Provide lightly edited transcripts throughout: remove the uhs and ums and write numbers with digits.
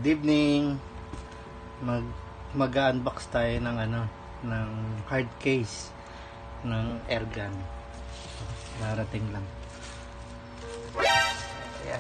Good evening. Mag-unbox tayo ng ng hard case ng airgun. Narating lang. Ayan.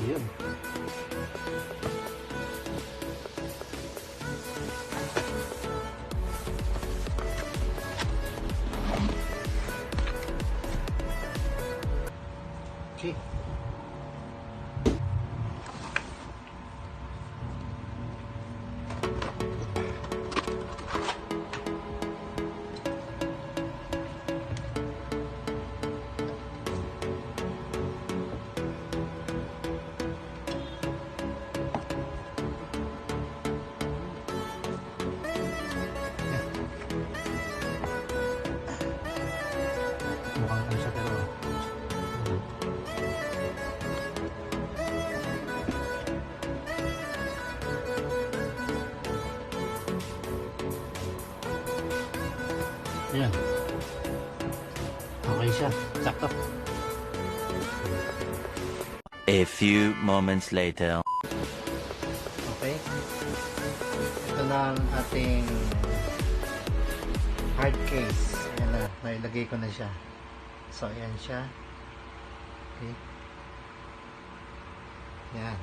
Yun. Okay. Mukhang ano siya pero ayan. Okay siya. Sakto. A few moments later. Okay. Ito na ang ating hard case. Ayan na. Nailagay ko na siya. So, ayan siya. Okay. Ayan.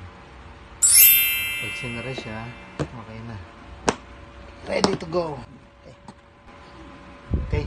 Pag sinara siya, okay na. Ready to go. Okay. Okay.